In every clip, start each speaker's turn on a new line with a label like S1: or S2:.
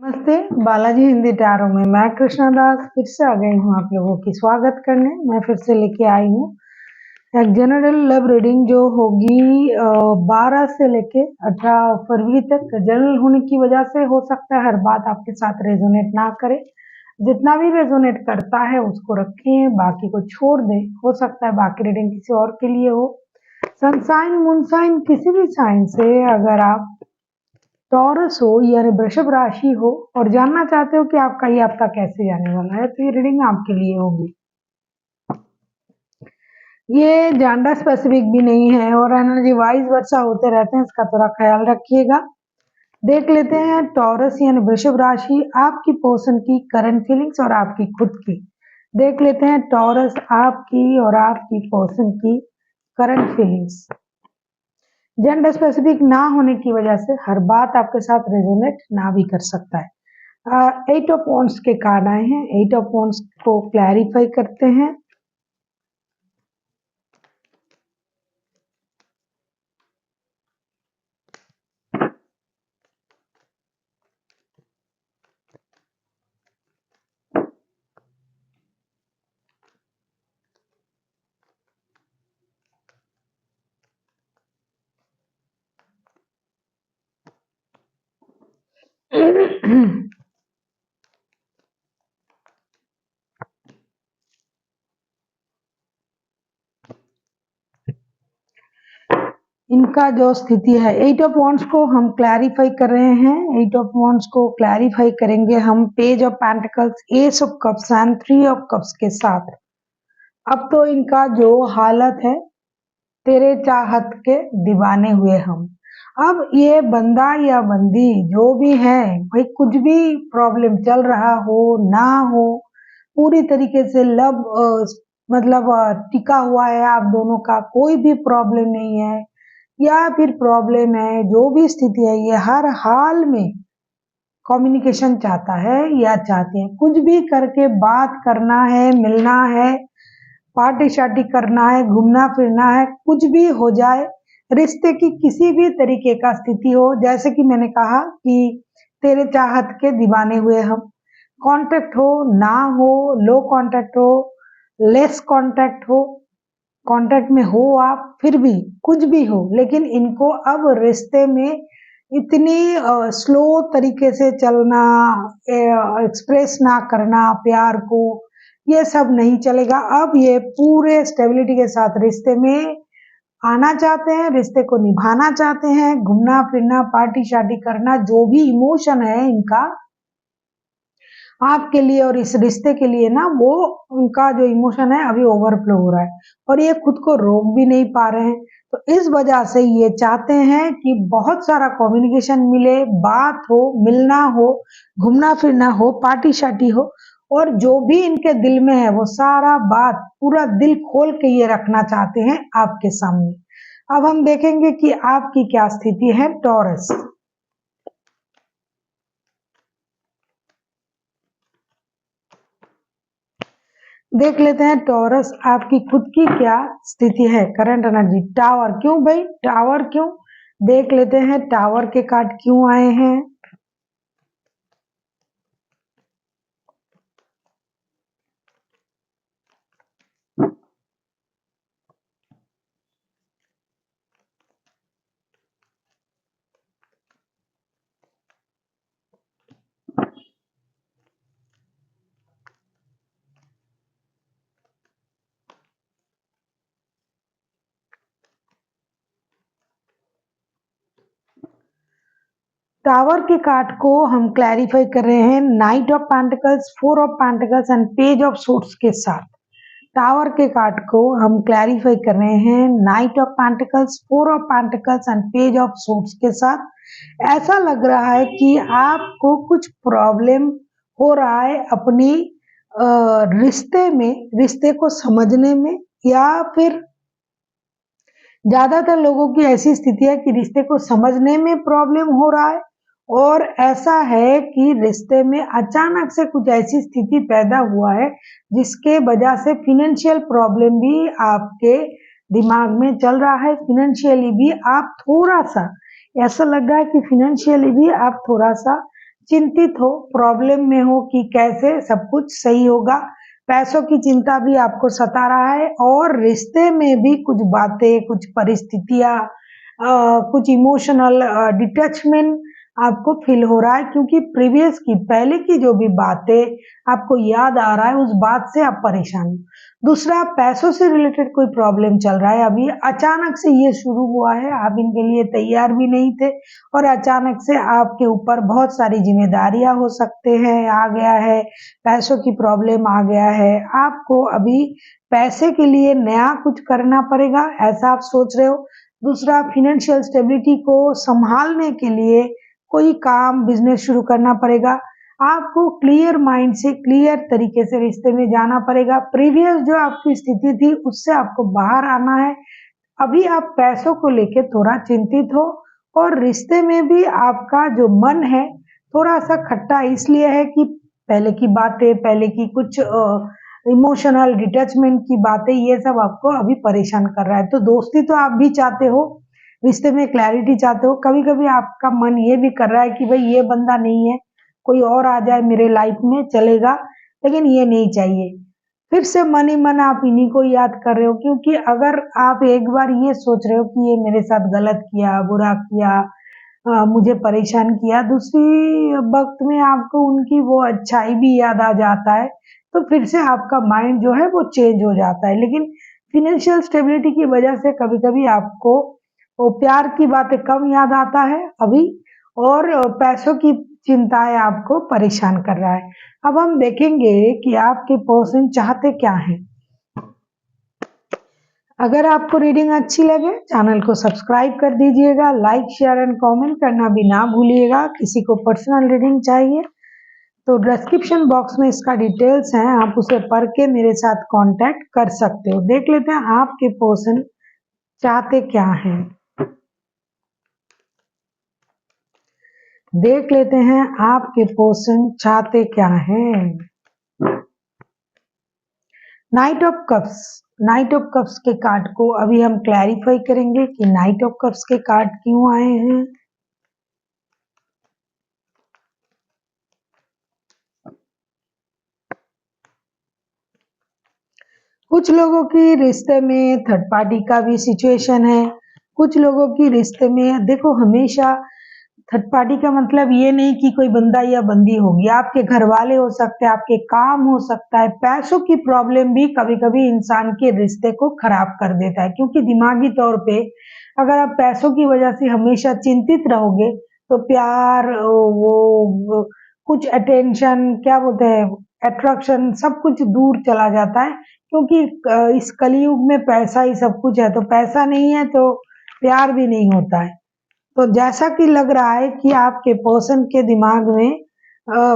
S1: नमस्ते, बालाजी हिंदी टैरो में मैं कृष्णा दास फिर से आ गई हूँ आप लोगों की स्वागत करने। मैं फिर से लेके आई हूँ एक जनरल लव रीडिंग जो होगी 12 से लेके 18 फरवरी तक। जनरल होने की वजह से हो सकता है हर बात आपके साथ रेजोनेट ना करे, जितना भी रेजोनेट करता है उसको रखें, बाकी को छोड़ दें। हो सकता है बाकी रीडिंग किसी और के लिए हो। सन साइन, मून साइन, किसी भी साइन से अगर आप टॉरस हो यानी वृषभ राशि हो और जानना चाहते हो कि आपका ये हफ्ता कैसे जाने वाला है, तो ये रीडिंग आपके लिए होगी। ये जेंडर स्पेसिफिक भी नहीं है और एनर्जी वाइज वर्षा होते रहते हैं, इसका थोड़ा ख्याल रखिएगा। देख लेते हैं टॉरस यानी वृषभ राशि, आपकी पर्सन की करंट फीलिंग्स और आपकी खुद की। देख लेते हैं टॉरस आपकी और आपकी पर्सन की करंट फीलिंग्स। जेंडर स्पेसिफिक ना होने की वजह से हर बात आपके साथ रेजोनेट ना भी कर सकता है। 8 ऑफ वॉन्ड्स के कार्ड आए हैं, 8 ऑफ वॉन्ड्स को क्लैरिफाई करते हैं। इनका जो स्थिति है 8 ऑफ वॉन्ड्स को हम क्लैरिफाई कर रहे हैं। 8 ऑफ वॉन्ड्स को क्लैरिफाई करेंगे हम page of pentacles, S of cups and 3 of cups के साथ। अब तो इनका जो हालत है, तेरे चाहत के दीवाने हुए हम। अब ये बंदा या बंदी जो भी है भाई, कुछ भी प्रॉब्लम चल रहा हो ना हो, पूरी तरीके से लव मतलब टिका हुआ है आप दोनों का, कोई भी प्रॉब्लम नहीं है या फिर प्रॉब्लम है, जो भी स्थिति है, ये हर हाल में कम्युनिकेशन चाहता है या चाहते हैं। कुछ भी करके बात करना है, मिलना है, पार्टी शार्टी करना है, घूमना फिरना है, कुछ भी हो जाए, रिश्ते की किसी भी तरीके का स्थिति हो। जैसे कि मैंने कहा कि तेरे चाहत के दीवाने हुए हम। कांटेक्ट हो ना हो, लो कांटेक्ट हो, लेस कांटेक्ट हो, कांटेक्ट में हो आप, फिर भी कुछ भी हो, लेकिन इनको अब रिश्ते में इतनी स्लो तरीके से चलना, एक्सप्रेस ना करना प्यार को, ये सब नहीं चलेगा। अब ये पूरे स्टेबिलिटी के साथ रिश्ते में आना चाहते हैं, रिश्ते को निभाना चाहते हैं, घूमना फिरना, पार्टी शार्टी करना, जो भी इमोशन है इनका आपके लिए और इस रिश्ते के लिए ना, वो उनका जो इमोशन है अभी ओवरफ्लो हो रहा है और ये खुद को रोक भी नहीं पा रहे हैं। तो इस वजह से ये चाहते हैं कि बहुत सारा कम्युनिकेशन मिले, बात हो, मिलना हो, घूमना फिरना हो, पार्टी शार्टी हो, और जो भी इनके दिल में है वो सारा बात पूरा दिल खोल के ये रखना चाहते हैं आपके सामने। अब हम देखेंगे कि आपकी क्या स्थिति है टॉरस। देख लेते हैं टॉरस आपकी खुद की क्या स्थिति है, करंट एनर्जी। टावर, क्यों भाई टावर क्यों? देख लेते हैं टावर के कार्ड क्यों आए हैं। टावर के कार्ड को हम क्लैरिफाई कर रहे हैं night of pentacles, 4 of pentacles and page of suits के साथ। टावर के कार्ड को हम क्लैरिफाई कर रहे हैं night of pentacles, 4 of pentacles and page of suits के साथ। ऐसा लग रहा है कि आपको कुछ प्रॉब्लम हो रहा है अपनी रिश्ते में, रिश्ते को समझने में, या फिर ज्यादातर लोगों की ऐसी स्थिति है कि रिश्ते को समझने में प्रॉब्लम हो रहा है, और ऐसा है कि रिश्ते में अचानक से कुछ ऐसी स्थिति पैदा हुआ है जिसके वजह से फिनेंशियल प्रॉब्लम भी आपके दिमाग में चल रहा है। फिनेंशियली भी आप थोड़ा सा, ऐसा लग रहा है कि फिनेंशियली भी आप थोड़ा सा चिंतित हो, प्रॉब्लम में हो कि कैसे सब कुछ सही होगा। पैसों की चिंता भी आपको सता रहा है और रिश्ते में भी कुछ बातें, कुछ परिस्थितियाँ, कुछ इमोशनल डिटैचमेंट आपको फील हो रहा है, क्योंकि प्रीवियस की पहले की जो भी बातें आपको याद आ रहा है, उस बात से आप परेशान हो। दूसरा, पैसों से रिलेटेड कोई प्रॉब्लम चल रहा है, अभी अचानक से ये शुरू हुआ है, आप इनके लिए तैयार भी नहीं थे और अचानक से आपके ऊपर बहुत सारी जिम्मेदारियां हो सकते हैं आ गया है, पैसों की प्रॉब्लम आ गया है, आपको अभी पैसे के लिए नया कुछ करना पड़ेगा, ऐसा आप सोच रहे हो। दूसरा, फाइनेंशियल स्टेबिलिटी को संभालने के लिए कोई काम, बिजनेस शुरू करना पड़ेगा। आपको क्लियर माइंड से, क्लियर तरीके से रिश्ते में जाना पड़ेगा। प्रीवियस जो आपकी स्थिति थी, उससे आपको बाहर आना है। अभी आप पैसों को लेके थोड़ा चिंतित हो और रिश्ते में भी आपका जो मन है, थोड़ा-सा खट्टा इसलिए है कि पहले की बातें, पहले की कुछ इमोशनल डिटैचमेंट की बातें, ये सब आपको अभी परेशान कर रहा है। तो दोस्ती तो आप भी चाहते हो, रिश्ते में क्लैरिटी चाहते हो, कभी-कभी आपका मन ये भी कर रहा है कि भई ये बंदा नहीं है, कोई और आ जाए मेरे लाइफ में चलेगा, लेकिन ये नहीं चाहिए। फिर से मन ही मन आप इन्हीं को याद कर रहे हो, क्योंकि अगर आप एक बार ये सोच रहे हो कि ये मेरे साथ गलत किया, बुरा किया, मुझे परेशान किया, दूसरी वक़्त में आपको उनकी वो अच्छाई भी याद आ जाता है, तो फिर से आपका माइंड जो है वो चेंज हो जाता है। लेकिन फाइनेंशियल स्टेबिलिटी की वजह से कभी-कभी आपको वो प्यार की बातें कम याद आता है अभी, और पैसों की चिंताएँ आपको परेशान कर रहा है। अब हम देखेंगे कि आपके पर्सन चाहते क्या हैं। अगर आपको रीडिंग अच्छी लगे, चैनल को सब्सक्राइब कर दीजिएगा, लाइक, शेयर एंड कमेंट करना भी ना भूलिएगा। किसी को पर्सनल रीडिंग चाहिए तो डिस्क्रिप्शन बॉक्स में इसका डिटेल्स है, आप उसे पढ़ के मेरे साथ कांटेक्ट कर सकते हो। देख लेते हैं आपके पर्सन चाहते क्या हैं। देख लेते हैं आपके पर्सन चाहते क्या हैं। Night of cups, night of cups के कार्ड को अभी हम क्लैरिफाई करेंगे कि नाइट ऑफ कप्स के कार्ड क्यों आए हैं। कुछ लोगों की रिश्ते में थर्ड पार्टी का भी सिचुएशन है। कुछ लोगों की रिश्ते में, देखो हमेशा थर्ड पार्टी का मतलब ये नहीं कि कोई बंदा या बंदी होगी, आपके घर वाले हो सकते हैं, आपके काम हो सकता है। पैसों की प्रॉब्लम भी कभी-कभी इंसान के रिश्ते को खराब कर देता है, क्योंकि दिमागी तौर पे अगर आप पैसों की वजह से हमेशा चिंतित रहोगे, तो प्यार, वो कुछ अटेंशन, क्या बोलते हैं, अट्रैक्शन, सब कुछ दूर चला जाता है, क्योंकि इस कलयुग में पैसा ही सब कुछ है, तो पैसा नहीं है तो प्यार भी नहीं होता है। तो जैसा कि लग रहा है कि आपके पर्सन के दिमाग में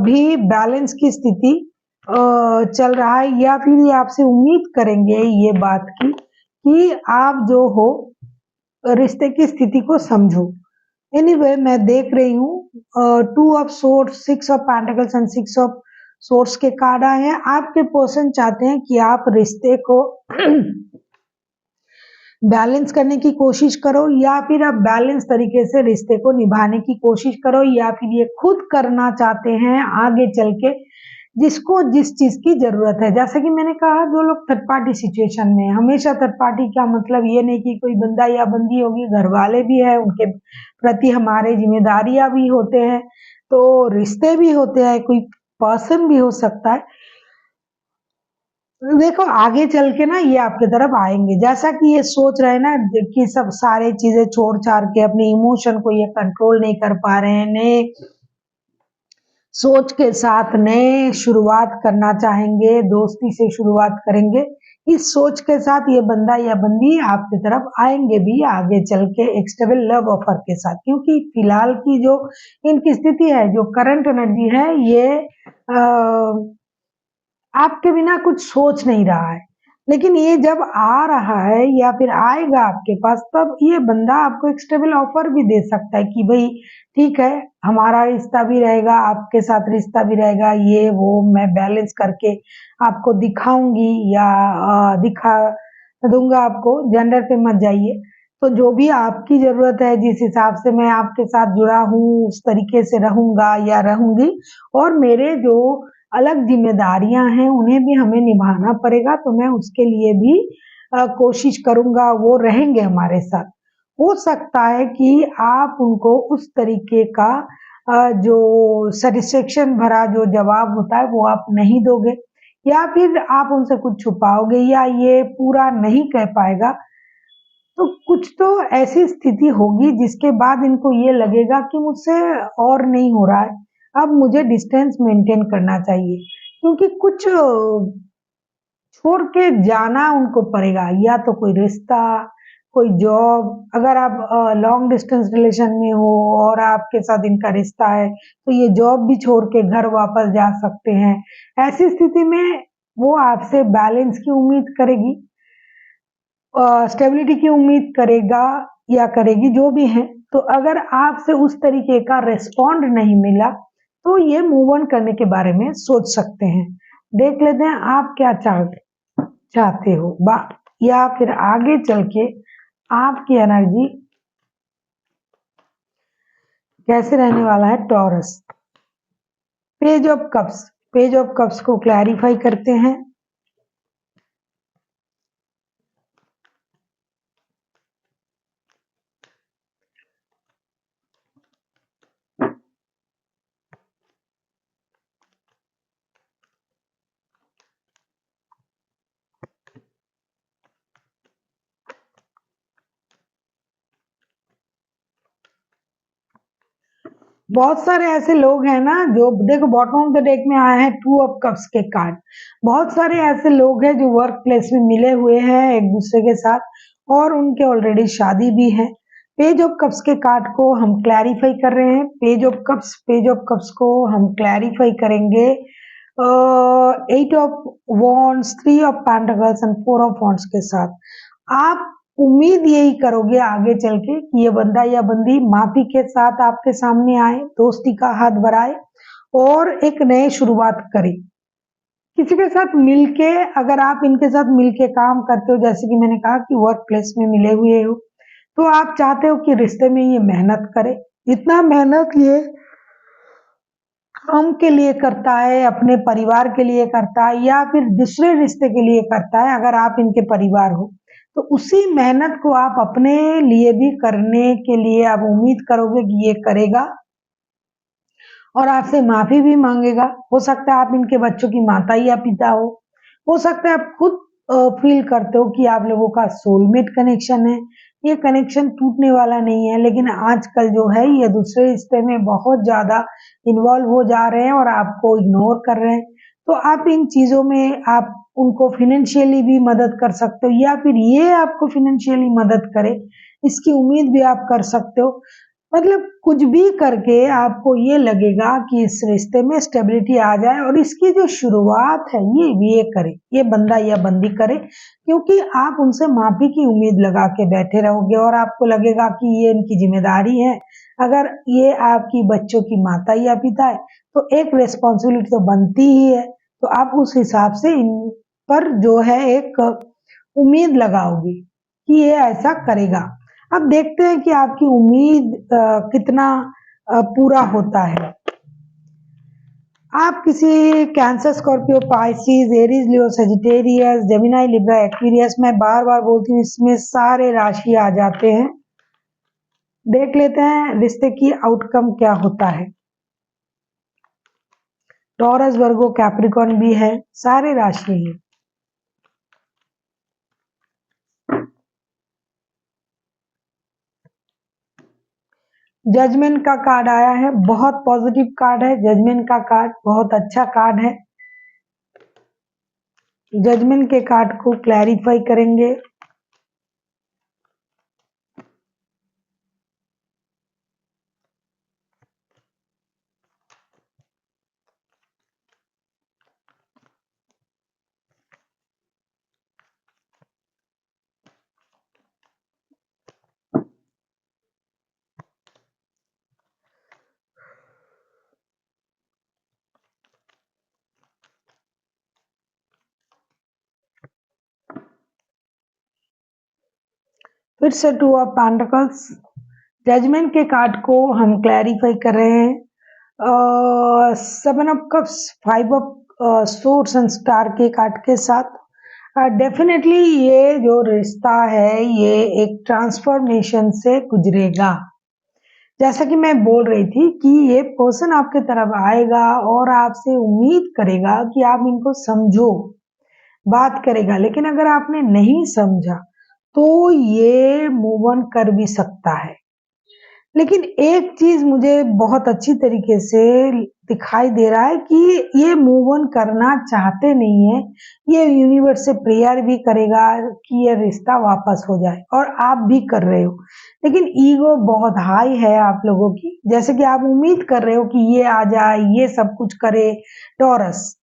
S1: भी बैलेंस की स्थिति चल रहा है, या फिर ये आपसे उम्मीद करेंगे ये बात की कि आप जो हो रिश्ते की स्थिति को समझो। एनीवे, मैं देख रही हूँ 2 of swords, 6 of pentacles and 6 of swords के कार्ड आए हैं। आपके पर्सन चाहते हैं कि आप रिश्ते को बैलेंस करने की कोशिश करो, या फिर आप बैलेंस तरीके से रिश्ते को निभाने की कोशिश करो, या फिर ये खुद करना चाहते हैं आगे चल के, जिसको जिस चीज की जरूरत है। जैसे कि मैंने कहा, जो लोग थर्ड पार्टी सिचुएशन में, हमेशा थर्ड पार्टी का मतलब ये नहीं कि कोई बंदा या बंदी होगी, घर वाले भी है, उनके प्रति हमारे जिम्मेदारियां भी होते हैं, तो रिश्ते भी होते हैं, कोई पर्सन भी हो सकता है। देखो आगे चल के ना ये आपके तरफ आएंगे, जैसा कि ये सोच रहे हैं ना कि सब सारे चीजें छोड़ छाड़ के अपने इमोशन को ये कंट्रोल नहीं कर पा रहे हैं, नए सोच के साथ नए शुरुआत करना चाहेंगे, दोस्ती से शुरुआत करेंगे, इस सोच के साथ ये बंदा या बंदी आपकी तरफ आएंगे भी आगे चल के एक स्टेबल लव ऑफर के साथ, क्योंकि फिलहाल की जो इनकी स्थिति है, जो करंट एनर्जी है, ये आपके बिना कुछ सोच नहीं रहा है। लेकिन ये जब आ रहा है या फिर आएगा आपके पास, तब ये बंदा आपको एक स्टेबल ऑफर भी दे सकता है कि भाई ठीक है, हमारा रिश्ता भी रहेगा, आपके साथ रिश्ता भी रहेगा, ये वो मैं बैलेंस करके आपको दिखाऊंगी या दिखा दूंगा आपको। जेंडर पे मत जाइए, तो जो भी आपकी ज़रूरत है, जिस हिसाब से मैं आपके साथ जुड़ा हूँ, उस तरीके से रहूँगा या रहूँगी, और मेरे जो अलग ज़िम्मेदारियाँ हैं, उन्हें भी हमें निभाना पड़ेगा, तो मैं उसके लिए भी कोशिश करूँगा, वो रहेंगे हमारे साथ। हो सकता है कि आप उनको उस तरीके का जो सैटिस्फैक्शन भरा जो जवाब होता है, वो आप नहीं दोगे, या फिर आप उनसे कुछ छुपाओगे, या ये पूरा नहीं कह पाएगा। तो कुछ तो ऐसी स्थिति होगी जिसके बाद इनको ये लगेगा कि मुझसे और नहीं हो रहा है, अब मुझे डिस्टेंस मेंटेन करना चाहिए, क्योंकि कुछ छोड़ के जाना उनको पड़ेगा, या तो कोई रिश्ता, कोई जॉब। अगर आप लॉन्ग डिस्टेंस रिलेशन में हो और आपके साथ इनका रिश्ता है, तो ये जॉब भी छोड़ के घर वापस जा सकते हैं। ऐसी स्थिति में वो आपसे बैलेंस की उम्मीद करेगी, स्टेबिलिटी की उम्मीद करेगा या करेगी, जो भी है। तो अगर आपसे उस तरीके का रिस्पॉन्ड नहीं मिला, तो ये मूव ऑन करने के बारे में सोच सकते हैं। देख लेते हैं आप क्या चाहते हो, या फिर आगे चल के आपकी एनर्जी कैसे रहने वाला है। Taurus, page of cups, page of cups को क्लैरिफाई करते हैं। बहुत सारे ऐसे लोग हैं ना, जो देखो बॉटम ऑफ द डेक में आए हैं टू ऑफ कप्स के कार्ड। बहुत सारे ऐसे लोग हैं जो वर्क प्लेस में मिले हुए हैं एक दूसरे के साथ, और उनके ऑलरेडी शादी भी है। पेज ऑफ कप्स के कार्ड को हम क्लैरिफाई कर रहे हैं। पेज ऑफ कप्स को हम क्लैरिफाई करेंगे 8 of wands, 3 of pentacles and 4 of wands के साथ। आप उम्मीद यही करोगे आगे चल के कि ये बंदा या बंदी माफी के साथ आपके सामने आए, दोस्ती का हाथ बढ़ाए और एक नए शुरुआत करे। किसी के साथ मिलके, अगर आप इनके साथ मिलके काम करते हो, जैसे कि मैंने कहा कि वर्क प्लेस में मिले हुए हो, तो आप चाहते हो कि रिश्ते में ये मेहनत करे। इतना मेहनत ये काम के लिए करता है, अपने परिवार के लिए करता है, या फिर दूसरे रिश्ते के लिए करता है। अगर आप इनके परिवार हो, तो उसी मेहनत को आप अपने लिए भी करने के लिए आप उम्मीद करोगे कि ये करेगा और आपसे माफी भी मांगेगा। हो सकता है आप इनके बच्चों की माता या पिता हो सकता है आप खुद फील करते हो कि आप लोगों का सोलमेट कनेक्शन है। ये कनेक्शन टूटने वाला नहीं है, लेकिन आजकल जो है ये दूसरे रिश्ते में बहुत ज्यादा इन्वॉल्व हो जा रहे हैं और आपको इग्नोर कर रहे हैं। तो आप इन चीजों में आप उनको फिनेंशियली भी मदद कर सकते हो, या फिर ये आपको फिनेंशियली मदद करे, इसकी उम्मीद भी आप कर सकते हो। मतलब कुछ भी करके आपको ये लगेगा कि इस रिश्ते में स्टेबिलिटी आ जाए, और इसकी जो शुरुआत है ये करे, ये बंदा या बंदी करे, क्योंकि आप उनसे माफी की उम्मीद लगा के बैठे रहोगे और आपको लगेगा कि ये इनकी जिम्मेदारी है। अगर ये आपकी बच्चों की माता या पिता है, तो एक रिस्पॉन्सिबिलिटी तो बनती ही है। तो आप उस हिसाब से इन पर जो है एक उम्मीद लगाओगे कि ये ऐसा करेगा। अब देखते हैं कि आपकी उम्मीद कितना पूरा होता है। आप किसी कैंसर, स्कॉर्पियो, पाइसिस, एरीज, लियो, सेजिटेरियस, जेमिनी, लिब्रा, एक्वेरियस, मैं बार बार बोलती हूँ इसमें सारे राशि आ जाते हैं। देख लेते हैं रिश्ते की आउटकम क्या होता है। टॉरस, वर्गो, कैप्रिकॉर्न भी है, सारे राशि हैं। जजमेंट का कार्ड आया है, बहुत पॉजिटिव कार्ड है। जजमेंट का कार्ड बहुत अच्छा कार्ड है। जजमेंट के कार्ड को क्लैरिफाई करेंगे। फिर से 2 ऑफ पेंटिकल्स, जजमेंट के कार्ड को हम क्लैरिफाई कर रहे हैं। 7 of cups, 5 of swords and star के कार्ड के साथ डेफिनेटली ये जो रिश्ता है ये एक ट्रांसफॉर्मेशन से गुजरेगा। जैसा कि मैं बोल रही थी कि ये पर्सन आपके तरफ आएगा और आपसे उम्मीद करेगा कि आप इनको समझो, बात करेगा, लेकिन अगर आपने नहीं समझा तो ये मूव ऑन कर भी सकता है। लेकिन एक चीज मुझे बहुत अच्छी तरीके से दिखाई दे रहा है कि ये मूव ऑन करना चाहते नहीं है। ये यूनिवर्स से प्रेयर भी करेगा कि ये रिश्ता वापस हो जाए, और आप भी कर रहे हो, लेकिन ईगो बहुत हाई है आप लोगों की। जैसे कि आप उम्मीद कर रहे हो कि ये आ जाए, ये सब कुछ करे टॉरस,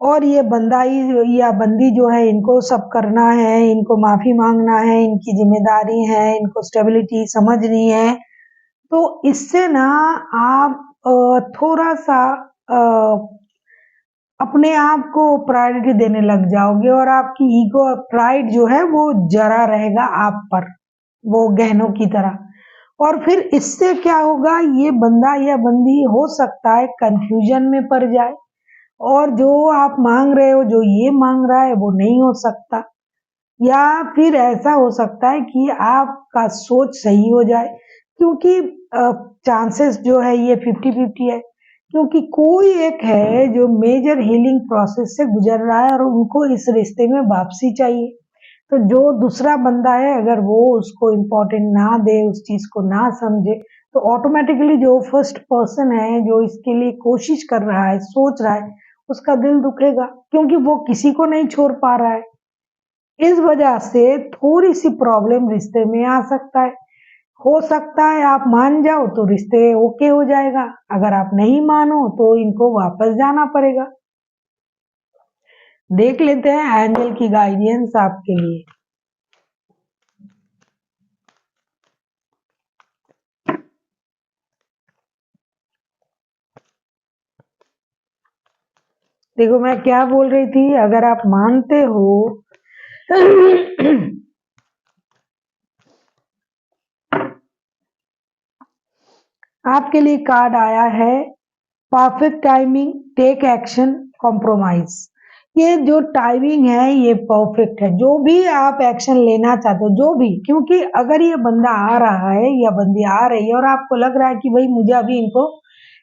S1: और ये बंदा ही या बंदी जो है इनको सब करना है, इनको माफी मांगना है, इनकी जिम्मेदारी है, इनको स्टेबिलिटी समझनी है। तो इससे ना आप थोड़ा सा अपने आप को प्रायोरिटी देने लग जाओगे, और आपकी ईगो और प्राइड जो है वो जरा रहेगा आप पर, वो गहनों की तरह। और फिर इससे क्या होगा, ये बंदा या बंदी हो सकता है कंफ्यूजन में पड़ जाए, और जो आप मांग रहे हो, जो ये मांग रहा है वो नहीं हो सकता, या फिर ऐसा हो सकता है कि आपका सोच सही हो जाए, क्योंकि चांसेस जो है ये 50-50 है, क्योंकि कोई एक है जो मेजर हीलिंग प्रोसेस से गुजर रहा है और उनको इस रिश्ते में वापसी चाहिए। तो जो दूसरा बंदा है, अगर वो उसको इम्पोर्टेंट ना दे, उस चीज को ना समझे, तो ऑटोमेटिकली जो फर्स्ट पर्सन है जो इसके लिए कोशिश कर रहा है, सोच रहा है, उसका दिल दुखेगा, क्योंकि वो किसी को नहीं छोड़ पा रहा है। इस वजह से थोड़ी सी प्रॉब्लम रिश्ते में आ सकता है। हो सकता है आप मान जाओ तो रिश्ते ओके हो जाएगा, अगर आप नहीं मानो तो इनको वापस जाना पड़ेगा। देख लेते हैं एंजल की गाइडेंस आपके लिए। देखो मैं क्या बोल रही थी, अगर आप मानते हो आपके लिए कार्ड आया है perfect timing, take action, compromise. ये जो टाइमिंग है ये परफेक्ट है, जो भी आप एक्शन लेना चाहते हो, जो भी, क्योंकि अगर ये बंदा आ रहा है या बंदी आ रही है और आपको लग रहा है कि भाई मुझे अभी इनको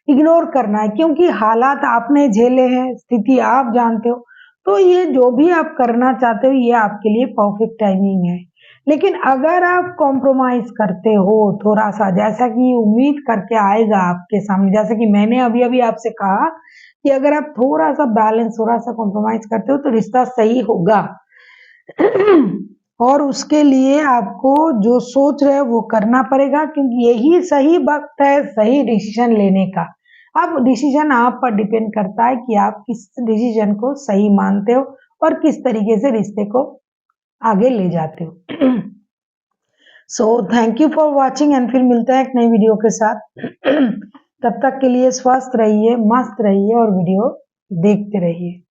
S1: इग्नोर करना है क्योंकि हालात आपने झेले हैं, स्थिति आप जानते हो, तो ये जो भी आप करना चाहते हो ये आपके लिए परफेक्ट टाइमिंग है। लेकिन अगर आप कॉम्प्रोमाइज करते हो थोड़ा सा, जैसा कि उम्मीद करके आएगा आपके सामने, जैसा कि मैंने अभी अभी आपसे कहा कि अगर आप थोड़ा सा बैलेंस, थोड़ा सा कॉम्प्रोमाइज करते हो तो रिश्ता सही होगा। और उसके लिए आपको जो सोच रहे हो वो करना पड़ेगा, क्योंकि यही सही वक्त है सही डिसीजन लेने का। अब डिसीजन आप पर डिपेंड करता है कि आप किस डिसीजन को सही मानते हो और किस तरीके से रिश्ते को आगे ले जाते हो। So thank you for watching, and फिर मिलते हैं एक नई वीडियो के साथ। तब तक के लिए स्वस्थ रहिए, मस्त रहिए और वीडियो देखते रहिए।